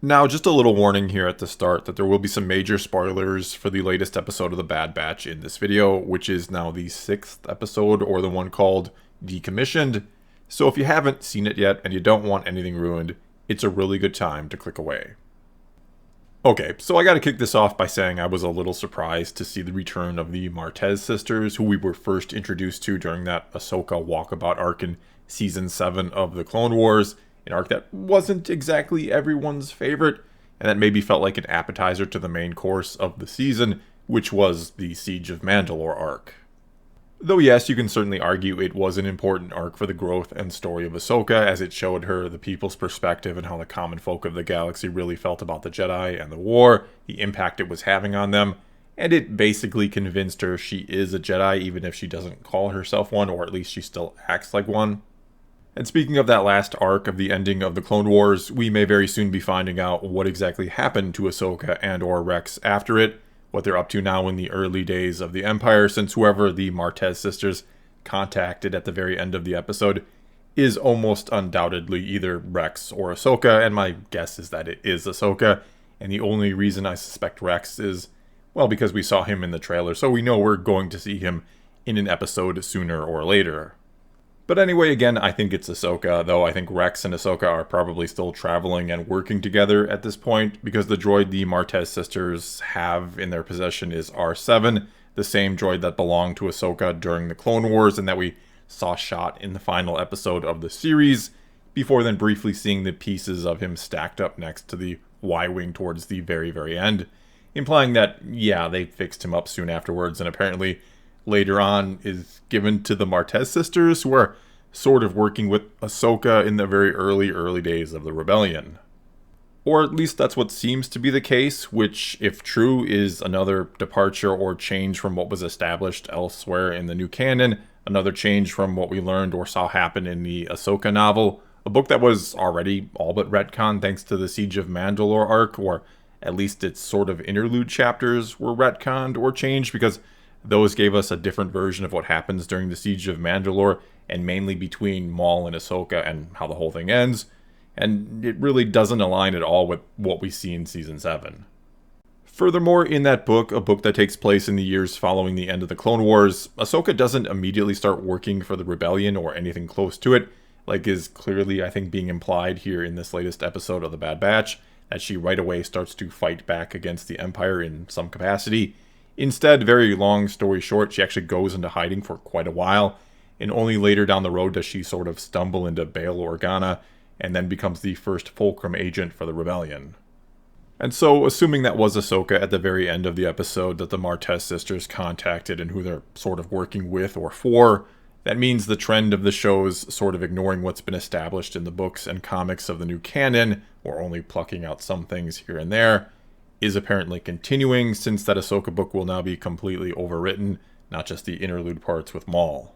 Now, just a little warning here at the start that there will be some major spoilers for the latest episode of The Bad Batch in this video, which is now the 6th episode, or the one called Decommissioned. So if you haven't seen it yet and you don't want anything ruined, it's a really good time to click away. Okay, so I gotta kick this off by saying I was a little surprised to see the return of the Martez sisters, who we were first introduced to during that Ahsoka walkabout arc in Season 7 of The Clone Wars, an arc that wasn't exactly everyone's favorite, and that maybe felt like an appetizer to the main course of the season, which was the Siege of Mandalore arc. Though yes, you can certainly argue it was an important arc for the growth and story of Ahsoka, as it showed her the people's perspective and how the common folk of the galaxy really felt about the Jedi and the war, the impact it was having on them, and it basically convinced her she is a Jedi even if she doesn't call herself one, or at least she still acts like one. And speaking of that last arc of the ending of the Clone Wars, we may very soon be finding out what exactly happened to Ahsoka and or Rex after it, what they're up to now in the early days of the Empire, since whoever the Martez sisters contacted at the very end of the episode is almost undoubtedly either Rex or Ahsoka, and my guess is that it is Ahsoka, and the only reason I suspect Rex is, well, because we saw him in the trailer, so we know we're going to see him in an episode sooner or later. But anyway, again, I think it's Ahsoka, though I think Rex and Ahsoka are probably still traveling and working together at this point, because the droid the Martez sisters have in their possession is R7, the same droid that belonged to Ahsoka during the Clone Wars and that we saw shot in the final episode of the series, before then briefly seeing the pieces of him stacked up next to the Y-Wing towards the very, very end, implying that, yeah, they fixed him up soon afterwards, and apparently later on is given to the Martez sisters, who are sort of working with Ahsoka in the very early days of the rebellion. Or at least that's what seems to be the case, which, if true, is another departure or change from what was established elsewhere in the new canon, another change from what we learned or saw happen in the Ahsoka novel, a book that was already all but retconned thanks to the Siege of Mandalore arc, or at least its sort of interlude chapters were retconned or changed, because those gave us a different version of what happens during the Siege of Mandalore, and mainly between Maul and Ahsoka and how the whole thing ends, and it really doesn't align at all with what we see in Season 7. Furthermore, in that book, a book that takes place in the years following the end of the Clone Wars, Ahsoka doesn't immediately start working for the Rebellion or anything close to it, like is clearly, I think, being implied here in this latest episode of The Bad Batch, that she right away starts to fight back against the Empire in some capacity. Instead, very long story short, she actually goes into hiding for quite a while, and only later down the road does she sort of stumble into Bail Organa, and then becomes the first Fulcrum agent for the Rebellion. And so, assuming that was Ahsoka at the very end of the episode that the Martez sisters contacted and who they're sort of working with or for, that means the trend of the show's sort of ignoring what's been established in the books and comics of the new canon, or only plucking out some things here and there, is apparently continuing, since that Ahsoka book will now be completely overwritten, not just the interlude parts with Maul.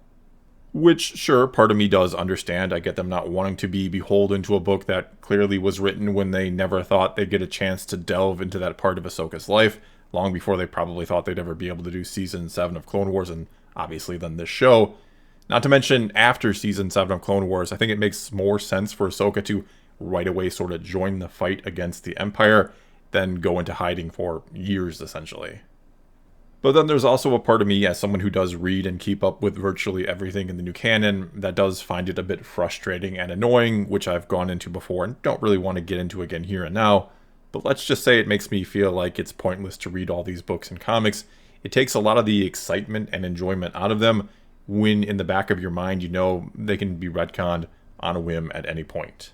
Which, sure, part of me does understand. I get them not wanting to be beholden to a book that clearly was written when they never thought they'd get a chance to delve into that part of Ahsoka's life, long before they probably thought they'd ever be able to do Season 7 of Clone Wars, and obviously then this show. Not to mention, after Season 7 of Clone Wars, I think it makes more sense for Ahsoka to right away sort of join the fight against the Empire, then go into hiding for years, essentially. But then there's also a part of me, as someone who does read and keep up with virtually everything in the new canon, that does find it a bit frustrating and annoying, which I've gone into before and don't really want to get into again here and now. But let's just say it makes me feel like it's pointless to read all these books and comics. It takes a lot of the excitement and enjoyment out of them, when in the back of your mind you know they can be retconned on a whim at any point.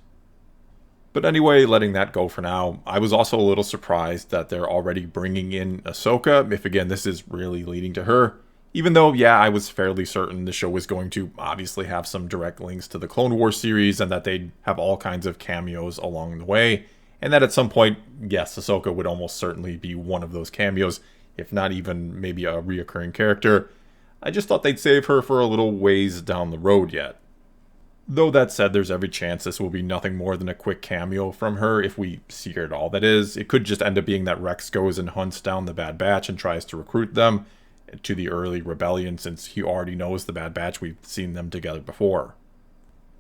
But anyway, letting that go for now, I was also a little surprised that they're already bringing in Ahsoka, if again this is really leading to her. Even though, yeah, I was fairly certain the show was going to obviously have some direct links to the Clone Wars series, and that they'd have all kinds of cameos along the way, and that at some point, yes, Ahsoka would almost certainly be one of those cameos, if not even maybe a reoccurring character. I just thought they'd save her for a little ways down the road yet. Though that said, there's every chance this will be nothing more than a quick cameo from her, if we see her at all, that is. It could just end up being that Rex goes and hunts down the Bad Batch and tries to recruit them to the early rebellion, since he already knows the Bad Batch, we've seen them together before.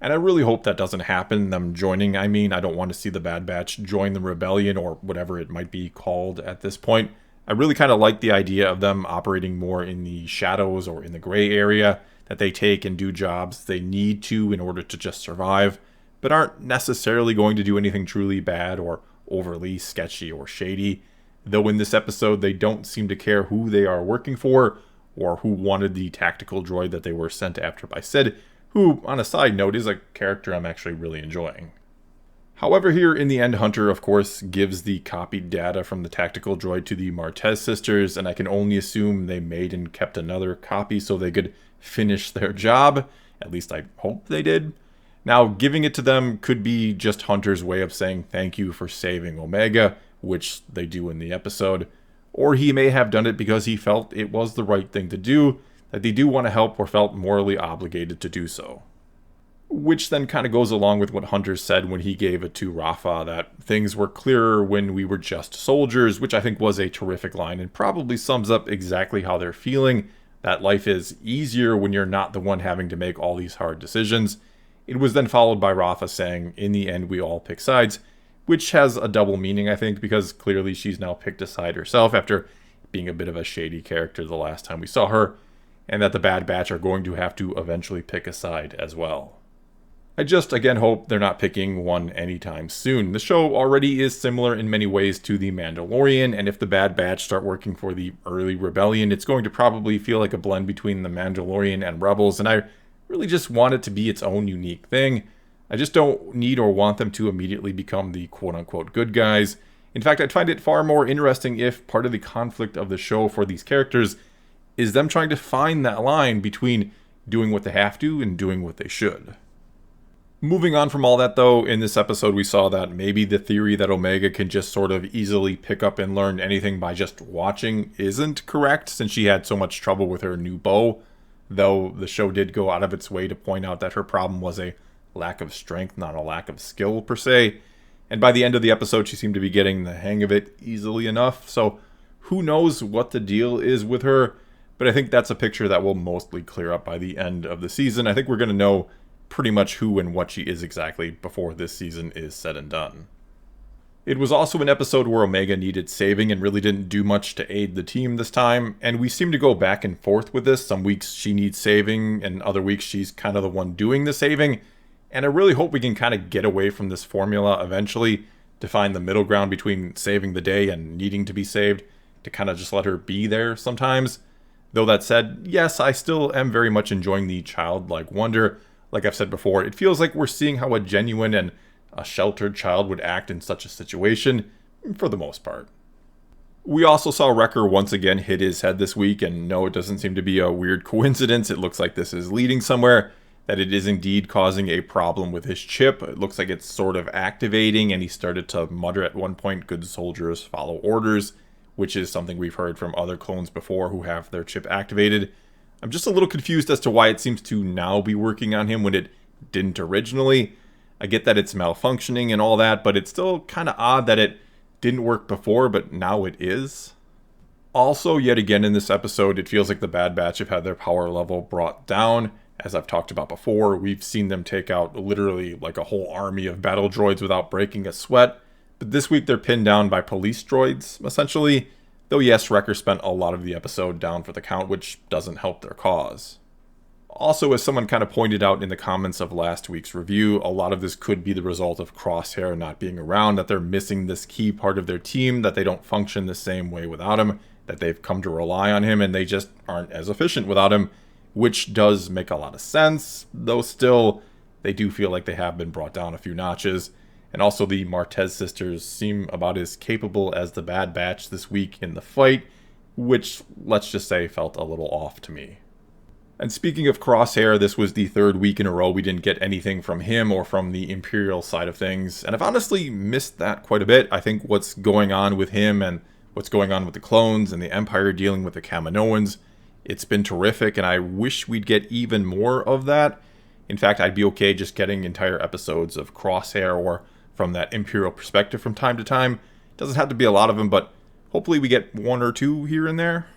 And I really hope that doesn't happen, them joining. I mean, I don't want to see the Bad Batch join the rebellion or whatever it might be called at this point. I really kind of like the idea of them operating more in the shadows or in the gray area, that they take and do jobs they need to in order to just survive, but aren't necessarily going to do anything truly bad or overly sketchy or shady. Though in this episode, they don't seem to care who they are working for or who wanted the tactical droid that they were sent after by Sid, who, on a side note, is a character I'm actually really enjoying. However, here in the end, Hunter, of course, gives the copied data from the tactical droid to the Martez sisters, and I can only assume they made and kept another copy so they could finish their job. At least I hope they did. Now, giving it to them could be just Hunter's way of saying thank you for saving Omega, which they do in the episode, or he may have done it because he felt it was the right thing to do, that they do want to help or felt morally obligated to do so. Which then kind of goes along with what Hunter said when he gave it to Rafa, that things were clearer when we were just soldiers, which I think was a terrific line and probably sums up exactly how they're feeling, that life is easier when you're not the one having to make all these hard decisions. It was then followed by Rafa saying, in the end we all pick sides, which has a double meaning, I think, because clearly she's now picked a side herself after being a bit of a shady character the last time we saw her, and that the Bad Batch are going to have to eventually pick a side as well. I just, again, hope they're not picking one anytime soon. The show already is similar in many ways to The Mandalorian, and if the Bad Batch start working for the early Rebellion, it's going to probably feel like a blend between The Mandalorian and Rebels, and I really just want it to be its own unique thing. I just don't need or want them to immediately become the quote-unquote good guys. In fact, I'd find it far more interesting if part of the conflict of the show for these characters is them trying to find that line between doing what they have to and doing what they should. Moving on from all that, though, in this episode we saw that maybe the theory that Omega can just sort of easily pick up and learn anything by just watching isn't correct, since she had so much trouble with her new bow, though the show did go out of its way to point out that her problem was a lack of strength, not a lack of skill per se, and by the end of the episode she seemed to be getting the hang of it easily enough, so who knows what the deal is with her, but I think that's a picture that will mostly clear up by the end of the season. I think we're going to know pretty much who and what she is exactly before this season is said and done. It was also an episode where Omega needed saving and really didn't do much to aid the team this time, and we seem to go back and forth with this. Some weeks she needs saving, and other weeks she's kind of the one doing the saving, and I really hope we can kind of get away from this formula eventually to find the middle ground between saving the day and needing to be saved, to kind of just let her be there sometimes. Though that said, yes, I still am very much enjoying the childlike wonder. Like I've said before, it feels like we're seeing how a genuine and a sheltered child would act in such a situation, for the most part. We also saw Wrecker once again hit his head this week, and no, it doesn't seem to be a weird coincidence. It looks like this is leading somewhere, that it is indeed causing a problem with his chip. It looks like it's sort of activating, and he started to mutter at one point, "Good soldiers follow orders," which is something we've heard from other clones before who have their chip activated. I'm just a little confused as to why it seems to now be working on him when it didn't originally. I get that it's malfunctioning and all that, but it's still kind of odd that it didn't work before, but now it is. Also, yet again in this episode, it feels like the Bad Batch have had their power level brought down. As I've talked about before, we've seen them take out literally like a whole army of battle droids without breaking a sweat. But this week they're pinned down by police droids, essentially. Though yes, Wrecker spent a lot of the episode down for the count, which doesn't help their cause. Also, as someone kind of pointed out in the comments of last week's review, a lot of this could be the result of Crosshair not being around, that they're missing this key part of their team, that they don't function the same way without him, that they've come to rely on him, and they just aren't as efficient without him, which does make a lot of sense, though still, they do feel like they have been brought down a few notches. And also the Martez sisters seem about as capable as the Bad Batch this week in the fight, which, let's just say, felt a little off to me. And speaking of Crosshair, this was the third week in a row we didn't get anything from him or from the Imperial side of things, and I've honestly missed that quite a bit. I think what's going on with him and what's going on with the clones and the Empire dealing with the Kaminoans, it's been terrific, and I wish we'd get even more of that. In fact, I'd be okay just getting entire episodes of Crosshair or from that Imperial perspective from time to time. Doesn't have to be a lot of them, but hopefully we get one or two here and there.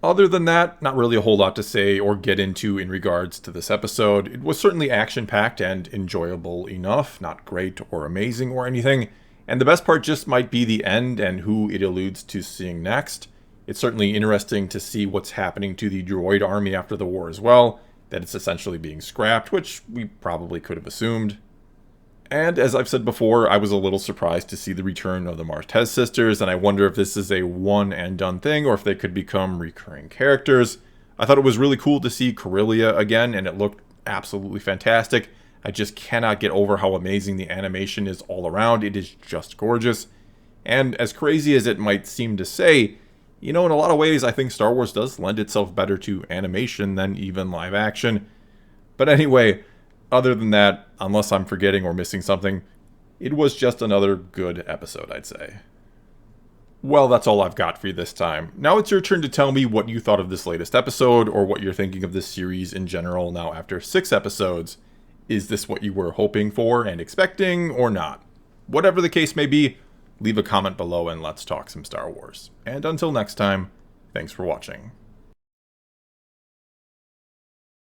Other than that, not really a whole lot to say or get into in regards to this episode. It was certainly action-packed and enjoyable enough, not great or amazing or anything. And the best part just might be the end and who it alludes to seeing next. It's certainly interesting to see what's happening to the droid army after the war as well, that it's essentially being scrapped, which we probably could have assumed. And as I've said before, I was a little surprised to see the return of the Martez sisters, and I wonder if this is a one and done thing or if they could become recurring characters. I thought it was really cool to see Corellia again, and it looked absolutely fantastic. I just cannot get over how amazing the animation is all around. It is just gorgeous. And as crazy as it might seem to say, you know, in a lot of ways, I think Star Wars does lend itself better to animation than even live action. But anyway, other than that, unless I'm forgetting or missing something, it was just another good episode, I'd say. Well, that's all I've got for you this time. Now it's your turn to tell me what you thought of this latest episode, or what you're thinking of this series in general now after 6 episodes. Is this what you were hoping for and expecting, or not? Whatever the case may be, leave a comment below and let's talk some Star Wars. And until next time, thanks for watching.